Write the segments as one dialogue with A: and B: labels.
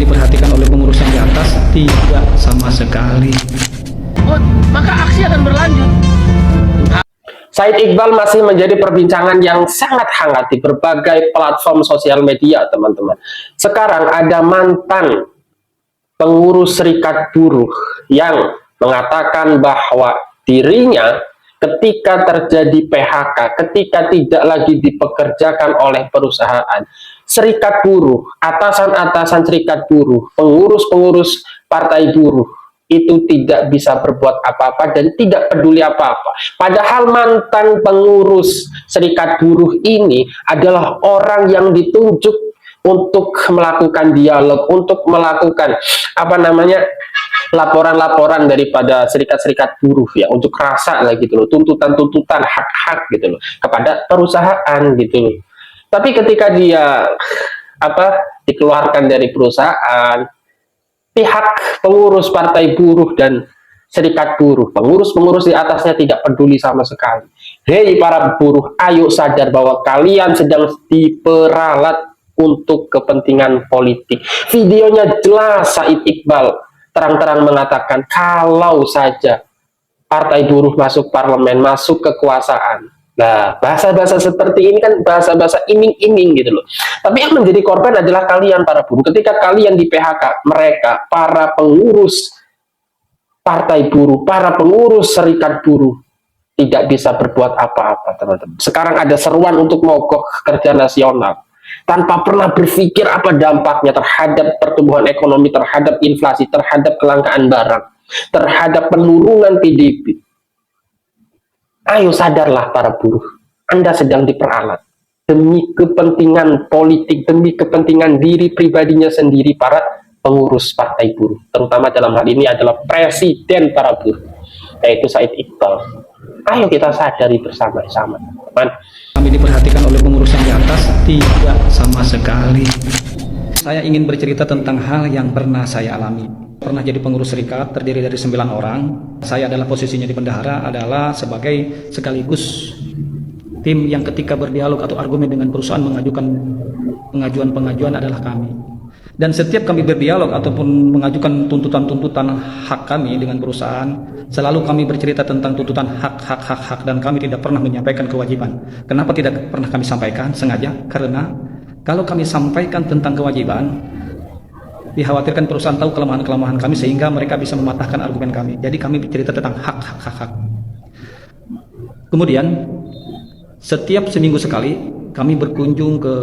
A: diperhatikan oleh pengurus yang di atas? Tidak sama sekali.
B: Maka aksi akan berlanjut.
C: Said Iqbal masih menjadi perbincangan yang sangat hangat di berbagai platform sosial media, teman-teman. Sekarang ada mantan pengurus serikat buruh yang mengatakan bahwa dirinya ketika terjadi PHK, ketika tidak lagi dipekerjakan oleh perusahaan, serikat buruh, atasan-atasan serikat buruh, pengurus-pengurus partai buruh, itu tidak bisa berbuat apa-apa dan tidak peduli apa-apa. Padahal mantan pengurus serikat buruh ini adalah orang yang ditunjuk untuk melakukan dialog, untuk melakukan laporan-laporan daripada serikat-serikat buruh ya, untuk rasa lah gitu loh, tuntutan-tuntutan hak-hak gitu loh kepada perusahaan gitu loh. Tapi ketika dia dikeluarkan dari perusahaan, pihak pengurus partai buruh dan serikat buruh, pengurus-pengurus di atasnya tidak peduli sama sekali. Hei para buruh, ayo sadar bahwa kalian sedang diperalat untuk kepentingan politik. Videonya jelas, Said Iqbal terang-terang mengatakan kalau saja partai buruh masuk parlemen, masuk kekuasaan. Nah, bahasa-bahasa seperti ini kan bahasa-bahasa iming-iming gitu loh. Tapi yang menjadi korban adalah kalian para buruh. Ketika kalian di PHK, mereka, para pengurus partai buruh, para pengurus serikat buruh, tidak bisa berbuat apa-apa, teman-teman. Sekarang ada seruan untuk mogok kerja nasional, tanpa pernah berpikir apa dampaknya terhadap pertumbuhan ekonomi, terhadap inflasi, terhadap kelangkaan barang, terhadap penurunan PDB. Ayo sadarlah para buruh, Anda sedang diperalat demi kepentingan politik, demi kepentingan diri pribadinya sendiri para pengurus partai buruh, terutama dalam hal ini adalah presiden para buruh, yaitu Said Iqbal. Ayo kita sadari bersama-sama, teman.
A: Kami diperhatikan oleh pengurus yang di atas? Tidak sama sekali. Saya ingin bercerita tentang hal yang pernah saya alami. Pernah jadi pengurus serikat terdiri dari 9 orang. Saya adalah posisinya di bendahara adalah sebagai sekaligus tim yang ketika berdialog atau argumen dengan perusahaan mengajukan pengajuan adalah kami. Dan setiap kami berdialog ataupun mengajukan tuntutan-tuntutan hak kami dengan perusahaan, selalu kami bercerita tentang tuntutan hak dan kami tidak pernah menyampaikan kewajiban. Kenapa tidak pernah kami sampaikan? Sengaja karena kalau kami sampaikan tentang kewajiban, dikhawatirkan perusahaan tahu kelemahan-kelemahan kami sehingga mereka bisa mematahkan argumen kami. Jadi kami bercerita tentang hak. Kemudian setiap seminggu sekali kami berkunjung ke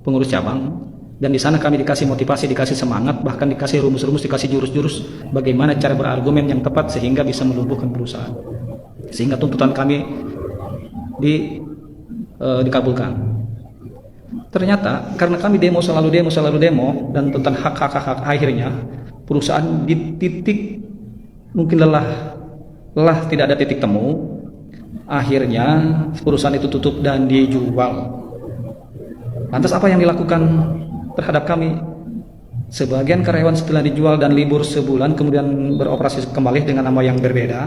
A: pengurus cabang, dan di sana kami dikasih motivasi, dikasih semangat, bahkan dikasih rumus-rumus, dikasih jurus-jurus bagaimana cara berargumen yang tepat sehingga bisa melumpuhkan perusahaan, sehingga tuntutan kami dikabulkan. Ternyata karena kami selalu demo dan tentang hak, akhirnya perusahaan di titik mungkin lelah tidak ada titik temu, akhirnya perusahaan itu tutup dan dijual. Lantas apa yang dilakukan terhadap kami? Sebagian karyawan setelah dijual dan libur sebulan kemudian beroperasi kembali dengan nama yang berbeda.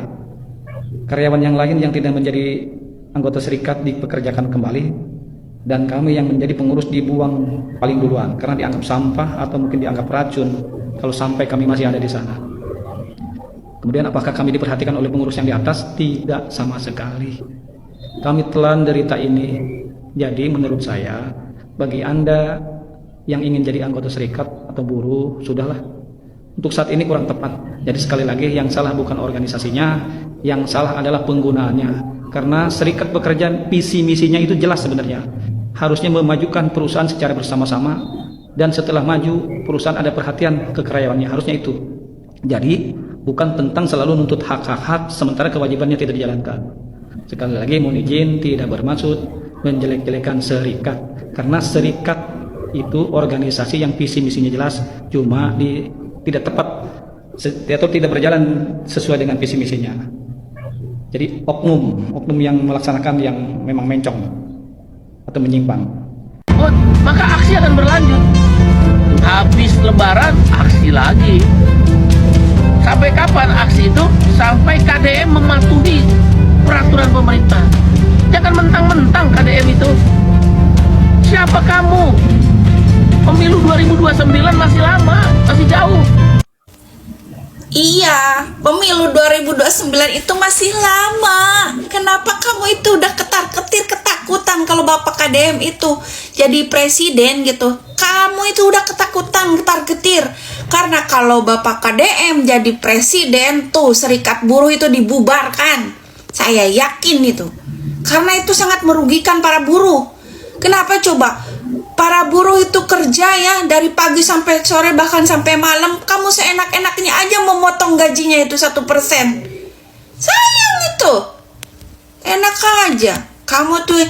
A: Karyawan yang lain yang tidak menjadi anggota serikat dipekerjakan kembali, dan kami yang menjadi pengurus dibuang paling duluan karena dianggap sampah atau mungkin dianggap racun kalau sampai kami masih ada di sana. Kemudian apakah kami diperhatikan oleh pengurus yang di atas? Tidak sama sekali. Kami telan derita ini. Jadi menurut saya, bagi Anda yang ingin jadi anggota serikat atau buruh, sudahlah, untuk saat ini kurang tepat. Jadi sekali lagi, yang salah bukan organisasinya, yang salah adalah penggunaannya. Karena serikat pekerjaan visi misinya itu jelas sebenarnya, harusnya memajukan perusahaan secara bersama-sama, dan setelah maju perusahaan ada perhatian ke karyawannya, harusnya itu. Jadi bukan tentang selalu nuntut hak sementara kewajibannya tidak dijalankan. Sekali lagi mohon izin, tidak bermaksud menjelek-jelekan serikat, karena serikat itu organisasi yang visi misinya jelas, cuma tidak tepat atau tidak berjalan sesuai dengan visi misinya. Jadi oknum yang melaksanakan yang memang mencong atau menyimpang.
B: Maka aksi akan berlanjut. Habis lebaran, aksi lagi. Sampai kapan aksi itu? Sampai KDM mematuhi peraturan pemerintah. Jangan mentang-mentang KDM itu. Siapa kamu? Pemilu 2029 masih lama.
D: Iya, pemilu 2029 itu masih lama. Kenapa kamu itu udah ketar-ketir ketakutan kalau Bapak KDM itu jadi presiden gitu? Kamu itu udah ketakutan, ketar-ketir. Karena kalau Bapak KDM jadi presiden tuh serikat buruh itu dibubarkan. Saya yakin itu. Karena itu sangat merugikan para buruh. Kenapa coba? Para buruh itu kerja ya dari pagi sampai sore bahkan sampai malam. Kamu seenak-enaknya aja memotong gajinya itu 1%. Sayang itu. Enak aja. Kamu tuh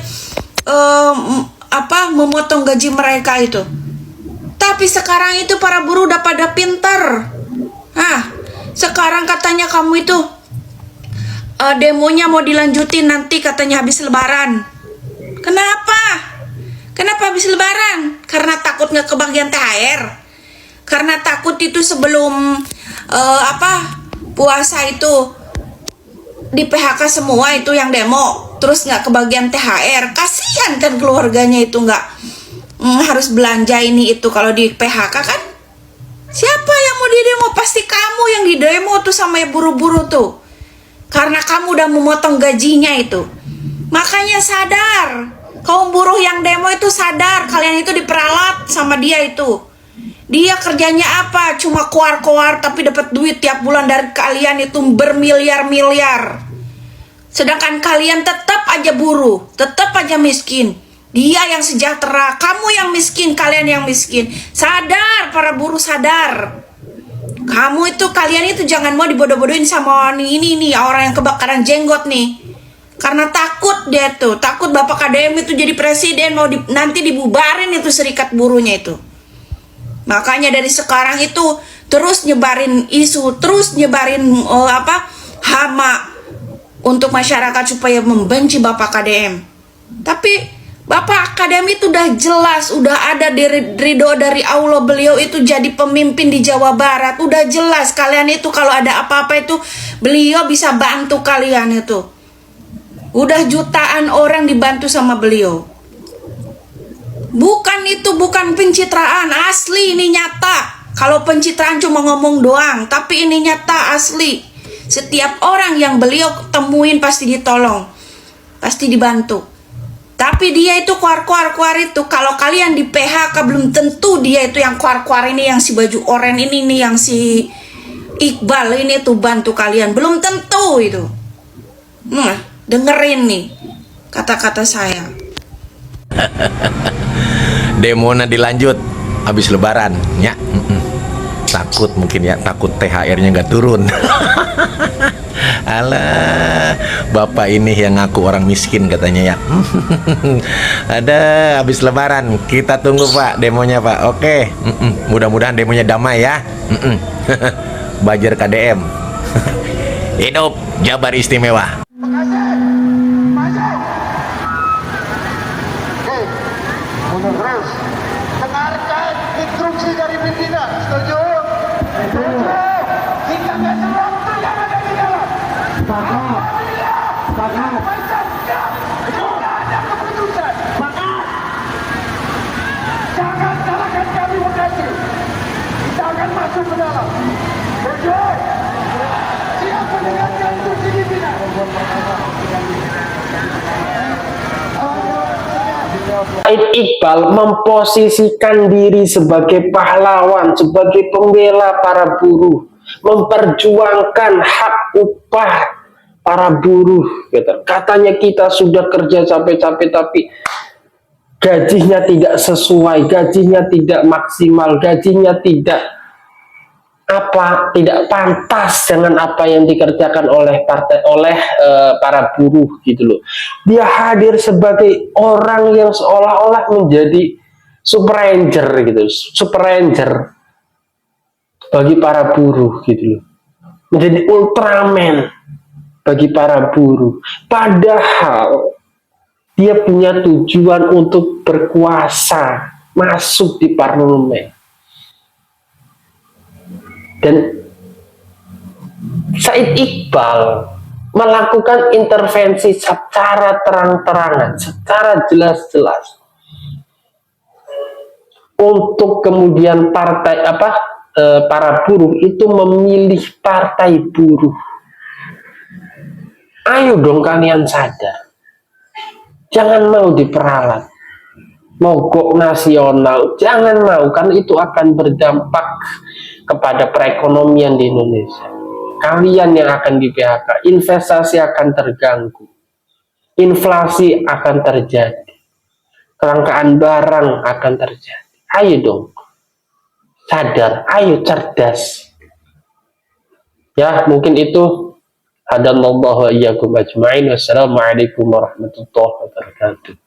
D: memotong gaji mereka itu. Tapi sekarang itu para buruh udah pada pinter. Sekarang katanya kamu itu demonya mau dilanjutin nanti katanya habis lebaran. Kenapa? Kenapa habis lebaran? Karena takut nggak kebagian THR. Karena takut itu sebelum puasa itu di PHK semua itu yang demo, terus nggak kebagian THR. Kasihan kan keluarganya itu nggak harus belanja ini itu kalau di PHK kan. Siapa yang mau didemo? Pasti kamu yang didemo tuh sama buru-buru tuh. Karena kamu udah memotong gajinya itu. Makanya sadar. Kaum buruh yang demo itu sadar kalian itu diperalat sama dia itu. Dia kerjanya apa? Cuma koar-koar tapi dapat duit tiap bulan dari kalian itu bermiliar-miliar. Sedangkan kalian tetap aja buruh, tetap aja miskin. Dia yang sejahtera, kamu yang miskin, kalian yang miskin. Sadar para buruh, sadar. Kamu itu, kalian itu jangan mau dibodoh-bodohin sama ini nih orang yang kebakaran jenggot nih. Karena takut dia tuh, takut Bapak KDM itu jadi presiden, mau nanti dibubarin itu serikat buruhnya itu. Makanya dari sekarang itu terus nyebarin isu, terus nyebarin hama untuk masyarakat supaya membenci Bapak KDM. Tapi Bapak KDM itu udah jelas, udah ada ridho dari Allah, beliau itu jadi pemimpin di Jawa Barat. Udah jelas kalian itu kalau ada apa-apa itu beliau bisa bantu kalian itu. Udah jutaan orang dibantu sama beliau. Bukan itu, bukan pencitraan, asli ini nyata. Kalau pencitraan cuma ngomong doang, tapi ini nyata asli. Setiap orang yang beliau temuin pasti ditolong, pasti dibantu. Tapi dia itu kuar itu, kalau kalian di PHK belum tentu dia itu yang kuar ini, yang si baju oranye ini nih, yang si Iqbal ini tuh bantu kalian, belum tentu itu. Dengerin nih kata-kata saya.
E: Demona dilanjut habis lebaran ya. Takut mungkin ya, takut THR-nya nggak turun. Alah, bapak ini yang ngaku orang miskin katanya ya. Ada habis lebaran, kita tunggu pak demonya pak. Oke. Mudah-mudahan demonya damai ya. Bajar KDM. Hidup Jabar Istimewa.
F: Terus dengarkan instruksi dari pimpinan. Setuju? Setuju. Kita kasih waktu yang ada di dalam. Sepakat. Sudah ada keputusan. Sepakat. Jangan salahkan kami Bekasi. Kita akan masuk ke dalam. Setuju? Siap mendengarkan instruksi pimpinan.
C: Said Iqbal memposisikan diri sebagai pahlawan, sebagai pembela para buruh, memperjuangkan hak upah para buruh. Katanya kita sudah kerja capek-capek tapi gajinya tidak sesuai, gajinya tidak maksimal, gajinya tidak pantas dengan apa yang dikerjakan oleh para buruh gitu loh. Dia hadir sebagai orang yang seolah-olah menjadi super ranger gitu, super ranger bagi para buruh gitu loh, menjadi Ultraman bagi para buruh. Padahal dia punya tujuan untuk berkuasa, masuk di parlemen. Dan Said Iqbal melakukan intervensi secara terang-terangan, secara jelas-jelas, untuk kemudian para buruh itu memilih partai buruh. Ayo dong kalian sadar. Jangan mau diperalat. Mogok nasional, jangan mau, karena itu akan berdampak kepada perekonomian di Indonesia. Kalian yang akan di PHK, investasi akan terganggu, inflasi akan terjadi, kelangkaan barang akan terjadi. Ayo dong, sadar, ayo cerdas. Ya, mungkin itu. Hadallahu wa iyyakum ajma'in. Wassalamualaikum warahmatullahi wabarakatuh.